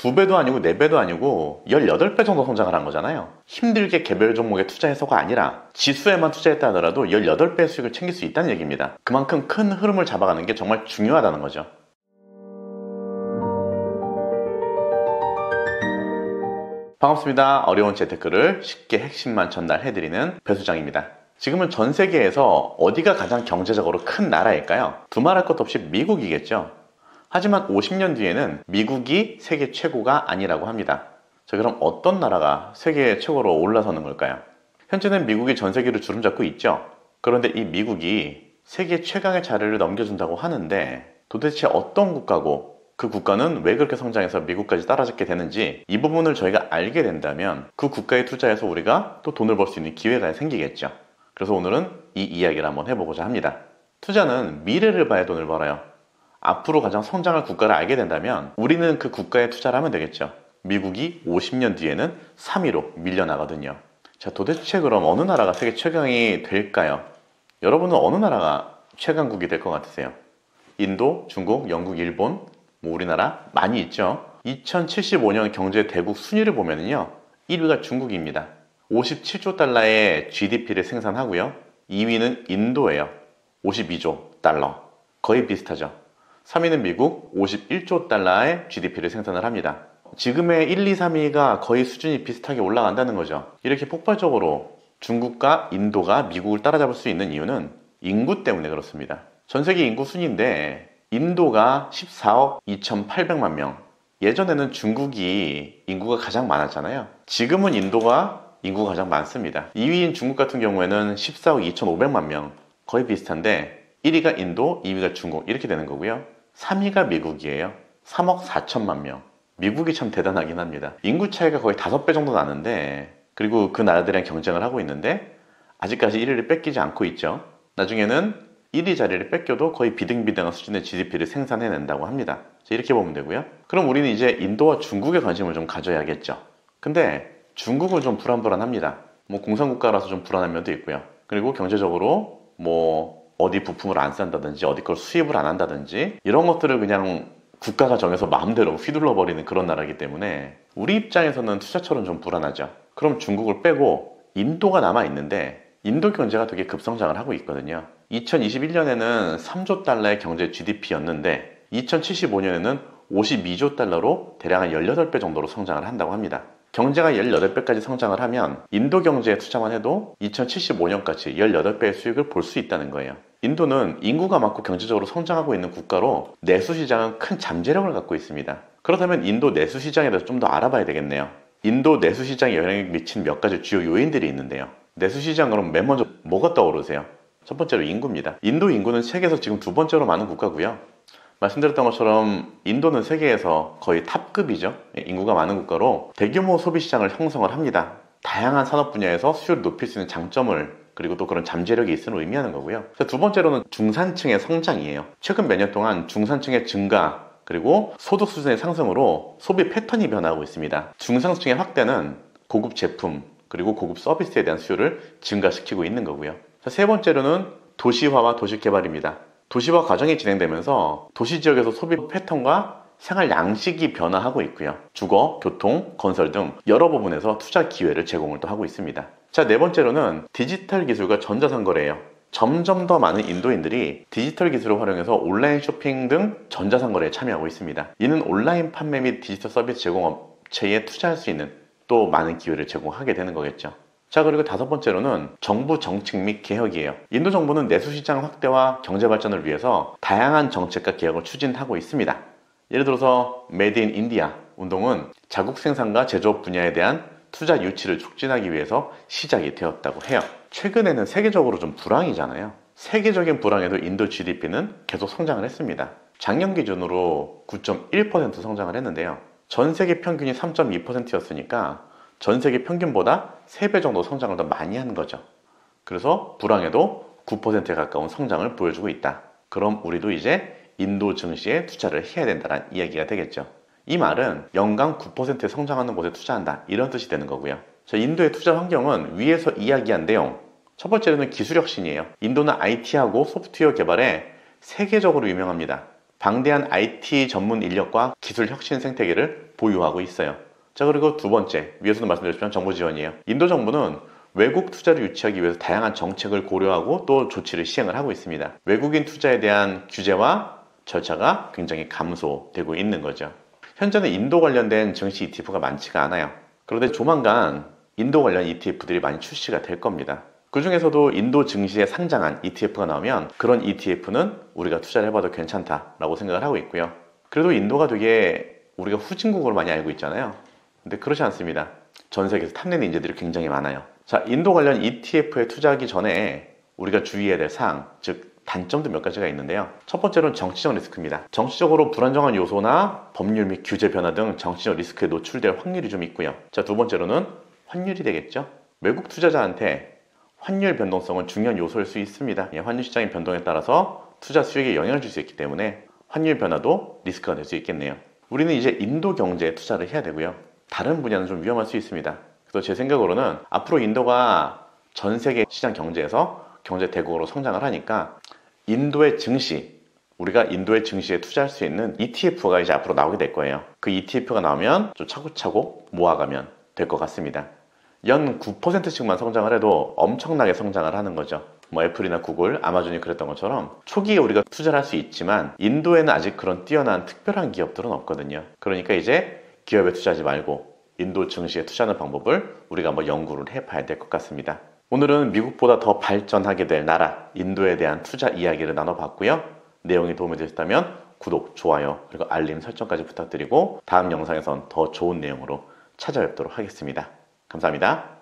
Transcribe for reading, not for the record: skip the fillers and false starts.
2배도 아니고 4배도 아니고 18배 정도 성장을 한 거잖아요. 힘들게 개별 종목에 투자해서가 아니라 지수에만 투자했다 하더라도 18배의 수익을 챙길 수 있다는 얘기입니다. 그만큼 큰 흐름을 잡아가는 게 정말 중요하다는 거죠. 반갑습니다. 어려운 재테크를 쉽게 핵심만 전달해드리는 배수장입니다. 지금은 전 세계에서 어디가 가장 경제적으로 큰 나라일까요? 두말할 것도 없이 미국이겠죠. 하지만 50년 뒤에는 미국이 세계 최고가 아니라고 합니다. 자, 그럼 어떤 나라가 세계 최고로 올라서는 걸까요? 현재는 미국이 전 세계를 주름잡고 있죠. 그런데 이 미국이 세계 최강의 자리를 넘겨준다고 하는데 도대체 어떤 국가고 그 국가는 왜 그렇게 성장해서 미국까지 따라잡게 되는지, 이 부분을 저희가 알게 된다면 그 국가에 투자해서 우리가 또 돈을 벌 수 있는 기회가 생기겠죠. 그래서 오늘은 이 이야기를 한번 해보고자 합니다. 투자는 미래를 봐야 돈을 벌어요. 앞으로 가장 성장할 국가를 알게 된다면 우리는 그 국가에 투자를 하면 되겠죠. 미국이 50년 뒤에는 3위로 밀려나거든요. 자, 도대체 그럼 어느 나라가 세계 최강이 될까요? 여러분은 어느 나라가 최강국이 될 것 같으세요? 인도, 중국, 영국, 일본, 우리나라 많이 있죠. 2075년 경제 대국 순위를 보면요, 1위가 중국입니다. 57조 달러의 GDP를 생산하고요. 2위는 인도예요. 52조 달러. 거의 비슷하죠. 3위는 미국, 51조 달러의 GDP를 생산을 합니다. 지금의 1, 2, 3위가 거의 수준이 비슷하게 올라간다는 거죠. 이렇게 폭발적으로 중국과 인도가 미국을 따라잡을 수 있는 이유는 인구 때문에 그렇습니다. 전 세계 인구 순위인데 인도가 14억 2,800만 명. 예전에는 중국이 인구가 가장 많았잖아요. 지금은 인도가 인구가 가장 많습니다. 2위인 중국 같은 경우에는 14억 2,500만 명. 거의 비슷한데 1위가 인도, 2위가 중국 이렇게 되는 거고요. 3위가 미국이에요. 3억 4천만 명. 미국이 참 대단하긴 합니다. 인구 차이가 거의 5배 정도 나는데, 그리고 그 나라들이랑 경쟁을 하고 있는데 아직까지 1위를 뺏기지 않고 있죠. 나중에는 1위 자리를 뺏겨도 거의 비등비등한 수준의 GDP를 생산해낸다고 합니다. 이렇게 보면 되고요. 그럼 우리는 이제 인도와 중국에 관심을 좀 가져야겠죠. 근데 중국은 좀 불안불안합니다. 공산국가라서 좀 불안한 면도 있고요. 그리고 경제적으로 어디 부품을 안 산다든지 어디 걸 수입을 안 한다든지 이런 것들을 그냥 국가가 정해서 마음대로 휘둘러 버리는 그런 나라이기 때문에 우리 입장에서는 투자처럼 좀 불안하죠. 그럼 중국을 빼고 인도가 남아있는데 인도 경제가 되게 급성장을 하고 있거든요. 2021년에는 3조 달러의 경제 GDP였는데 2075년에는 52조 달러로 대략 한 18배 정도로 성장을 한다고 합니다. 경제가 18배까지 성장을 하면 인도 경제에 투자만 해도 2075년까지 18배의 수익을 볼 수 있다는 거예요. 인도는 인구가 많고 경제적으로 성장하고 있는 국가로 내수시장은 큰 잠재력을 갖고 있습니다. 그렇다면 인도 내수시장에 대해서 좀 더 알아봐야 되겠네요. 인도 내수시장에 영향을 미친 몇 가지 주요 요인들이 있는데요. 내수시장 그럼 맨 먼저 뭐가 떠오르세요? 첫 번째로 인구입니다. 인도 인구는 세계에서 지금 2번째로 많은 국가고요. 말씀드렸던 것처럼 인도는 세계에서 거의 탑급이죠. 인구가 많은 국가로 대규모 소비시장을 형성을 합니다. 다양한 산업 분야에서 수요를 높일 수 있는 장점을, 그리고 또 그런 잠재력이 있음을 의미하는 거고요. 두 번째로는 중산층의 성장이에요. 최근 몇 년 동안 중산층의 증가, 그리고 소득 수준의 상승으로 소비 패턴이 변화하고 있습니다. 중산층의 확대는 고급 제품, 그리고 고급 서비스에 대한 수요를 증가시키고 있는 거고요. 세 번째로는 도시화와 도시개발입니다. 도시화 과정이 진행되면서 도시지역에서 소비 패턴과 생활 양식이 변화하고 있고요. 주거, 교통, 건설 등 여러 부분에서 투자 기회를 제공을 또 하고 있습니다. 자, 네 번째로는 디지털 기술과 전자상거래예요. 점점 더 많은 인도인들이 디지털 기술을 활용해서 온라인 쇼핑 등 전자상거래에 참여하고 있습니다. 이는 온라인 판매 및 디지털 서비스 제공 업체에 투자할 수 있는 또 많은 기회를 제공하게 되는 거겠죠. 자, 그리고 다섯 번째로는 정부 정책 및 개혁이에요. 인도 정부는 내수시장 확대와 경제 발전을 위해서 다양한 정책과 개혁을 추진하고 있습니다. 예를 들어서 메이드 인 인디아 운동은 자국 생산과 제조업 분야에 대한 투자 유치를 촉진하기 위해서 시작이 되었다고 해요. 최근에는 세계적으로 좀 불황이잖아요. 세계적인 불황에도 인도 GDP는 계속 성장을 했습니다. 작년 기준으로 9.1% 성장을 했는데요. 전 세계 평균이 3.2%였으니까 전 세계 평균보다 3배 정도 성장을 더 많이 한 거죠. 그래서 불황에도 9%에 가까운 성장을 보여주고 있다. 그럼 우리도 이제 인도 증시에 투자를 해야 된다는 이야기가 되겠죠. 이 말은 연간 9%에 성장하는 곳에 투자한다, 이런 뜻이 되는 거고요. 인도의 투자 환경은 위에서 이야기한 내용, 첫 번째로는 기술 혁신이에요. 인도는 IT하고 소프트웨어 개발에 세계적으로 유명합니다. 방대한 IT 전문 인력과 기술 혁신 생태계를 보유하고 있어요. 자, 그리고 두 번째, 위에서도 말씀드렸지만 정부 지원이에요. 인도 정부는 외국 투자를 유치하기 위해서 다양한 정책을 고려하고 또 조치를 시행을 하고 있습니다. 외국인 투자에 대한 규제와 절차가 굉장히 감소되고 있는 거죠. 현재는 인도 관련된 증시 ETF가 많지가 않아요. 그런데 조만간 인도 관련 ETF들이 많이 출시가 될 겁니다. 그 중에서도 인도 증시에 상장한 ETF가 나오면 그런 ETF는 우리가 투자를 해봐도 괜찮다라고 생각을 하고 있고요. 그래도 인도가 되게 우리가 후진국으로 많이 알고 있잖아요. 근데 그렇지 않습니다. 전 세계에서 탐내는 인재들이 굉장히 많아요. 자, 인도 관련 ETF에 투자하기 전에 우리가 주의해야 될 사항, 즉 단점도 몇 가지가 있는데요. 첫 번째로는 정치적 리스크입니다. 정치적으로 불안정한 요소나 법률 및 규제 변화 등 정치적 리스크에 노출될 확률이 좀 있고요. 자, 두 번째로는 환율이 되겠죠. 외국 투자자한테 환율 변동성은 중요한 요소일 수 있습니다. 환율 시장의 변동에 따라서 투자 수익에 영향을 줄 수 있기 때문에 환율 변화도 리스크가 될 수 있겠네요. 우리는 이제 인도 경제에 투자를 해야 되고요. 다른 분야는 좀 위험할 수 있습니다. 그래서 제 생각으로는 앞으로 인도가 전 세계 시장 경제에서 경제 대국으로 성장을 하니까 인도의 증시, 우리가 인도의 증시에 투자할 수 있는 ETF가 이제 앞으로 나오게 될 거예요. 그 ETF가 나오면 좀 차곡차곡 모아가면 될 것 같습니다. 연 9%씩만 성장을 해도 엄청나게 성장을 하는 거죠. 뭐 애플이나 구글, 아마존이 그랬던 것처럼 초기에 우리가 투자를 할 수 있지만 인도에는 아직 그런 뛰어난 특별한 기업들은 없거든요. 그러니까 이제 기업에 투자하지 말고 인도 증시에 투자하는 방법을 우리가 한번 연구를 해봐야 될 것 같습니다. 오늘은 미국보다 더 발전하게 될 나라 인도에 대한 투자 이야기를 나눠봤고요. 내용이 도움이 되셨다면 구독, 좋아요, 그리고 알림 설정까지 부탁드리고 다음 영상에선 더 좋은 내용으로 찾아뵙도록 하겠습니다. 감사합니다.